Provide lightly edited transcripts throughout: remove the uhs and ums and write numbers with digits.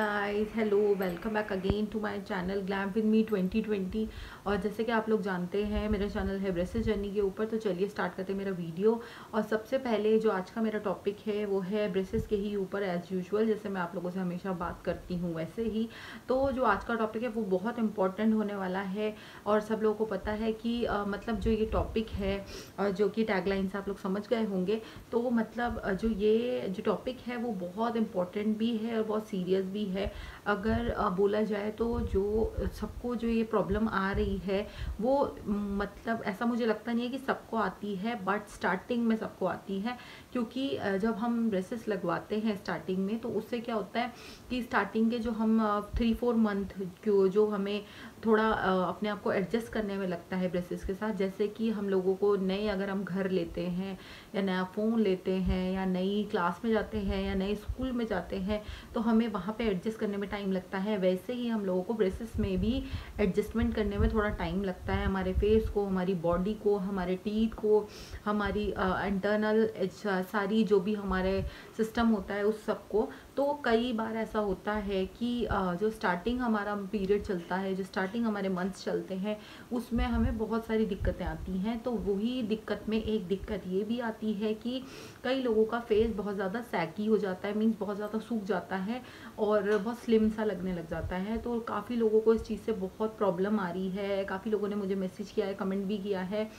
Guys, hello, welcome back again to my channel glam with me 2020। और जैसे कि आप लोग जानते हैं मेरा चैनल है ब्रेसेस जर्नी के ऊपर। तो चलिए स्टार्ट करते हैं मेरा वीडियो। और सबसे पहले जो आज का मेरा टॉपिक है वो है ब्रेसेस के ही ऊपर, एज़ यूजुअल जैसे मैं आप लोगों से हमेशा बात करती हूँ वैसे ही। तो जो आज का टॉपिक है वो बहुत इंपॉर्टेंट होने वाला है। और सब लोगों को पता है कि मतलब जो ये टॉपिक है जो कि टैगलाइन से आप लोग समझ गए होंगे। तो मतलब जो ये जो टॉपिक है वो बहुत इम्पॉर्टेंट भी है और बहुत सीरियस भी है। अगर बोला जाए तो जो सबको जो ये प्रॉब्लम आ रही है वो मतलब ऐसा मुझे लगता नहीं है कि सबको आती है, बट स्टार्टिंग में सबको आती है। क्योंकि जब हम ब्रेसेस लगवाते हैं स्टार्टिंग में तो उससे क्या होता है कि स्टार्टिंग के जो हम 3-4 मंथ जो हमें थोड़ा अपने आप को एडजस्ट करने में लगता है ब्रेसेस के साथ। जैसे कि हम लोगों को नए अगर हम घर लेते हैं या नया फ़ोन लेते हैं या नई क्लास में जाते हैं या नए स्कूल में जाते हैं तो हमें वहाँ पे एडजस्ट करने में टाइम लगता है। वैसे ही हम लोगों को ब्रेसेस में भी एडजस्टमेंट करने में थोड़ा टाइम लगता है। हमारे फेस को, हमारी बॉडी को, हमारे टीथ को, हमारी इंटरनल सारी जो भी हमारे सिस्टम होता है उस सब को। तो कई बार ऐसा होता है कि जो स्टार्टिंग हमारा पीरियड चलता है, जो स्टार्टिंग हमारे मंथ्स चलते हैं उसमें हमें बहुत सारी दिक्कतें आती हैं। तो वही दिक्कत में एक दिक्कत ये भी आती है कि कई लोगों का फेस बहुत ज़्यादा सैकी हो जाता है, मीन्स बहुत ज़्यादा सूख जाता है और बहुत स्लिम सा लगने लग जाता है। तो काफ़ी लोगों को इस चीज़ से बहुत प्रॉब्लम आ रही है। काफ़ी लोगों ने मुझे मैसेज किया है, कमेंट भी किया है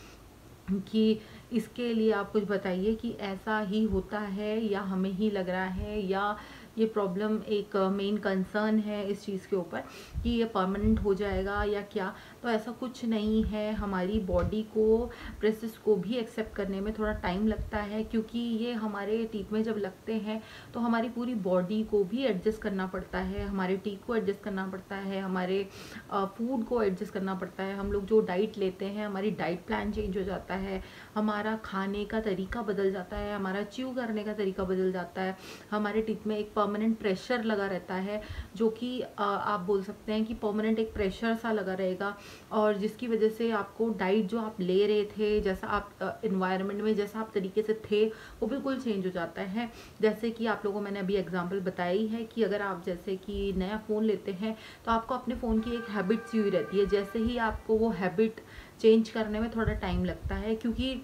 कि इसके लिए आप कुछ बताइए कि ऐसा ही होता है या हमें ही लग रहा है, या ये प्रॉब्लम एक मेन कंसर्न है इस चीज़ के ऊपर कि ये परमानेंट हो जाएगा या क्या। तो ऐसा कुछ नहीं है। हमारी बॉडी को ब्रेसेस को भी एक्सेप्ट करने में थोड़ा टाइम लगता है, क्योंकि ये हमारे टीथ में जब लगते हैं तो हमारी पूरी बॉडी को भी एडजस्ट करना पड़ता है, हमारे टीथ को एडजस्ट करना पड़ता है, हमारे फूड को एडजस्ट करना पड़ता है। हम लोग जो डाइट लेते हैं, हमारी डाइट प्लान चेंज हो जाता है, हमारा खाने का तरीका बदल जाता है, हमारा च्यू करने का तरीका बदल जाता है। हमारे टीथ में एक परमानेंट प्रेशर लगा रहता है, जो कि आप बोल सकते हैं कि परमानेंट एक प्रेशर सा लगा रहेगा। और जिसकी वजह से आपको डाइट जो आप ले रहे थे, जैसा आप इन्वायरमेंट में जैसा आप तरीके से थे वो बिल्कुल चेंज हो जाता है। जैसे कि आप लोगों को मैंने अभी एग्जांपल बताई है कि अगर आप जैसे कि नया फ़ोन लेते हैं तो आपको अपने फ़ोन की एक हैबिट सी हुई रहती है। जैसे ही आपको वो हैबिट चेंज करने में थोड़ा टाइम लगता है, क्योंकि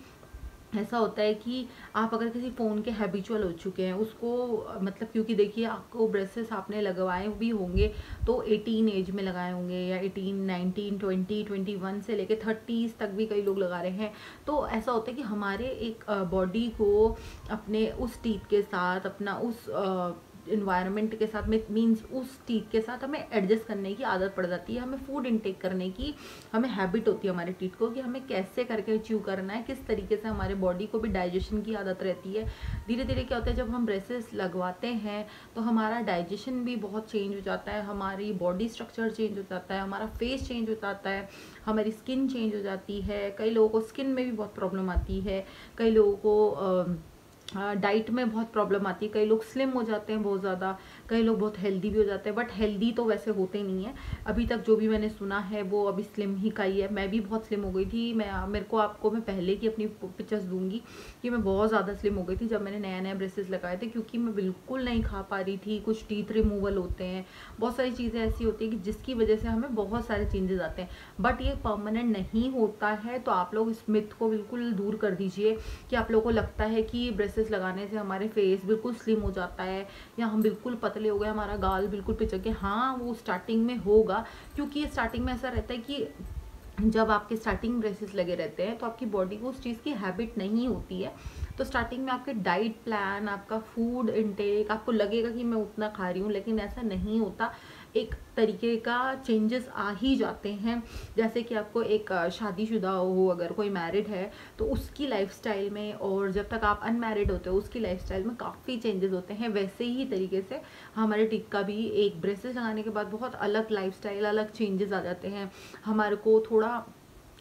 ऐसा होता है कि आप अगर किसी फ़ोन के हैबिचुअल हो चुके हैं उसको मतलब, क्योंकि देखिए आपको ब्रेसेस आपने लगवाए भी होंगे तो 18 एज में लगाए होंगे, या 18, 19, 20, 21 से लेके 30s तक भी कई लोग लगा रहे हैं। तो ऐसा होता है कि हमारे एक बॉडी को अपने उस टीथ के साथ, अपना उस इन्वायरमेंट के साथ में, मीन्स उस टीथ के साथ हमें एडजस्ट करने की आदत पड़ जाती है। हमें फूड इनटेक करने की हमें हैबिट होती है हमारे टीथ को कि हमें कैसे करके च्यू करना है, किस तरीके से हमारे बॉडी को भी डाइजेशन की आदत रहती है। धीरे धीरे क्या होता है जब हम ब्रेसेस लगवाते हैं तो हमारा डाइजेशन भी बहुत चेंज हो जाता है, हमारी बॉडी स्ट्रक्चर चेंज हो जाता है, हमारा फेस चेंज हो जाता है, हमारी स्किन चेंज हो जाती है। कई लोगों को स्किन में भी बहुत प्रॉब्लम आती है, कई लोगों को डाइट में बहुत प्रॉब्लम आती है, कई लोग स्लिम हो जाते हैं बहुत ज़्यादा, कई लोग बहुत हेल्दी भी हो जाते हैं। बट हेल्दी तो वैसे होते नहीं है, अभी तक जो भी मैंने सुना है वो अभी स्लिम ही का ही है। मैं भी बहुत स्लिम हो गई थी। मेरे को आपको मैं पहले की अपनी पिक्चर्स दूंगी कि मैं बहुत ज़्यादा स्लिम हो गई थी जब मैंने नया नया ब्रेसेस लगाए थे, क्योंकि मैं बिल्कुल नहीं खा पा रही थी। कुछ टीथ रिमूवल होते हैं, बहुत सारी चीज़ें ऐसी होती है कि जिसकी वजह से हमें बहुत सारे चेंजेस आते हैं, बट ये परमानेंट नहीं होता है। तो आप लोग इस मिथ को बिल्कुल दूर कर दीजिए कि आप लोगों को लगता है कि ब्रेसेस लगाने से हमारे फेस बिल्कुल स्लिम हो जाता है या हम बिल्कुल पतले हो गए, हमारा गाल बिल्कुल पिचक गया। हाँ, वो स्टार्टिंग में होगा, क्योंकि स्टार्टिंग में ऐसा रहता है कि जब आपके स्टार्टिंग ब्रेसेस लगे रहते हैं तो आपकी बॉडी को उस चीज़ की हैबिट नहीं होती है। तो स्टार्टिंग में आपके डाइट प्लान, आपका फूड इनटेक, आपको लगेगा कि मैं उतना खा रही हूँ, लेकिन ऐसा नहीं होता। एक तरीके का चेंजेस आ ही जाते हैं। जैसे कि आपको एक शादीशुदा हो, अगर कोई मैरिड है तो उसकी लाइफस्टाइल में, और जब तक आप अनमैरिड होते हो उसकी लाइफस्टाइल में काफ़ी चेंजेस होते हैं। वैसे ही तरीके से हमारे टीथ का भी एक ब्रेसेस लगाने के बाद बहुत अलग लाइफस्टाइल, अलग चेंजेस आ जाते हैं। हमारे को थोड़ा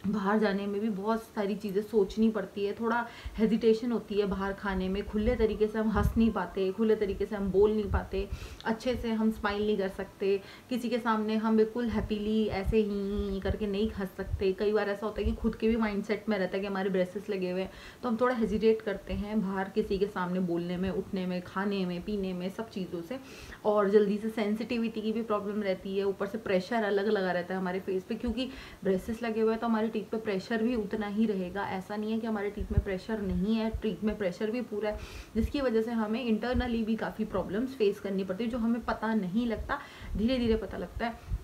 बाहर जाने में भी बहुत सारी चीज़ें सोचनी पड़ती है, थोड़ा हेजिटेशन होती है बाहर खाने में, खुले तरीके से हम हंस नहीं पाते, खुले तरीके से हम बोल नहीं पाते, अच्छे से हम स्माइल नहीं कर सकते, किसी के सामने हम बिल्कुल हैप्पीली ऐसे ही करके नहीं हंस सकते। कई बार ऐसा होता है कि खुद के भी माइंडसेट में रहता है कि हमारे ब्रेसेस लगे हुए हैं, तो हम थोड़ा हेजिटेट करते हैं बाहर किसी के सामने बोलने में, उठने में, खाने में, पीने में, सब चीज़ों से। और जल्दी से सेंसिटिविटी की भी प्रॉब्लम रहती है, ऊपर से प्रेशर अलग लगा रहता है हमारे फेस पे, क्योंकि ब्रेसेस लगे हुए हैं तो हमारे टीथ पे प्रेशर भी उतना ही रहेगा। ऐसा नहीं है कि हमारे टीथ में प्रेशर नहीं है, टीथ में प्रेशर भी पूरा है, जिसकी वजह से हमें इंटरनली भी काफ़ी प्रॉब्लम्स फेस करनी पड़ती है, जो हमें पता नहीं लगता, धीरे धीरे पता लगता है।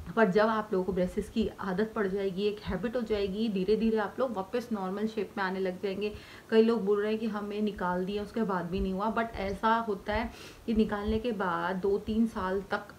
पर जब आप लोगों को ब्रेसेस की आदत पड़ जाएगी, एक हैबिट हो जाएगी, धीरे धीरे आप लोग वापस नॉर्मल शेप में आने लग जाएंगे। कई लोग बोल रहे हैं कि हमें निकाल दिया उसके बाद भी नहीं हुआ, बट ऐसा होता है कि निकालने के बाद 2-3 साल तक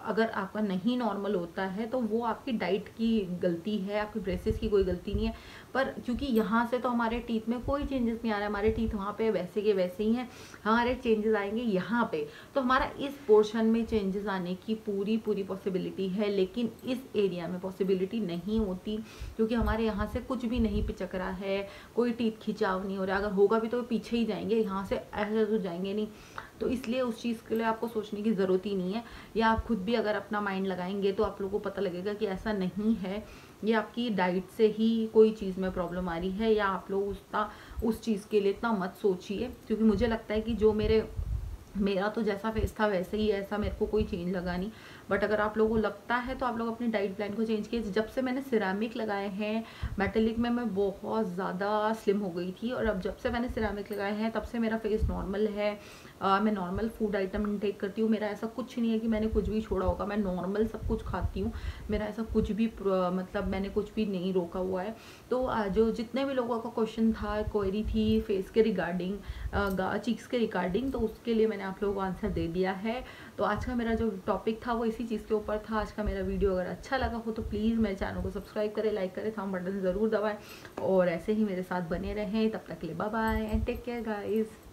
अगर आपका नहीं नॉर्मल होता है तो वो आपकी डाइट की गलती है, आपकी ब्रेसेस की कोई गलती नहीं है। पर क्योंकि यहाँ से तो हमारे टीथ में कोई चेंजेस नहीं आ रहा है, हमारे टीथ वहाँ पे वैसे के वैसे ही हैं, हमारे चेंजेस आएंगे यहाँ पे, तो हमारा इस पोर्शन में चेंजेस आने की पूरी पॉसिबिलिटी है, लेकिन इस एरिया में पॉसिबिलिटी नहीं होती, क्योंकि हमारे यहाँ से कुछ भी नहीं पिचक रहा है, कोई टीथ खिंचाव नहीं हो रहा, अगर होगा भी तो पीछे ही जाएंगे, यहाँ से ऐसे तो जाएंगे नहीं। तो इसलिए उस चीज़ के लिए आपको सोचने की ज़रूरत ही नहीं है, या आप खुद भी अगर अपना माइंड लगाएंगे तो आप लोगों को पता लगेगा कि ऐसा नहीं है, ये आपकी डाइट से ही कोई चीज़ में प्रॉब्लम आ रही है, या आप लोग उस चीज़ के लिए इतना मत सोचिए। क्योंकि मुझे लगता है कि जो मेरा तो जैसा फेस था वैसे ही है, ऐसा मेरे को कोई चेंज लगा नहीं। बट अगर आप लोगों को लगता है तो आप लोग अपनी डाइट प्लान को चेंज कीजिए। जब से मैंने सिरामिक लगाए हैं, मेटेलिक में मैं बहुत ज़्यादा स्लिम हो गई थी, और अब जब से मैंने सिरामिक लगाए हैं तब से मेरा फेस नॉर्मल है। मैं नॉर्मल फूड आइटम इनटेक करती हूँ, मेरा ऐसा कुछ नहीं है कि मैंने कुछ भी छोड़ा होगा, मैं नॉर्मल सब कुछ खाती हूँ, मेरा ऐसा कुछ भी मतलब मैंने कुछ भी नहीं रोका हुआ है। तो जो जितने भी लोगों का क्वेश्चन था, क्वेरी थी फेस के रिगार्डिंग, चीक्स के रिगार्डिंग, तो उसके लिए मैंने आप लोगों को आंसर दे दिया है। तो आज का मेरा जो टॉपिक था वो इसी चीज़ के ऊपर था। आज का मेरा वीडियो अगर अच्छा लगा हो तो प्लीज़ मेरे चैनल को सब्सक्राइब करें, लाइक करें, थंब बटन ज़रूर दबाएं, और ऐसे ही मेरे साथ बने रहें। तब तक के लिए bye bye and take care guys.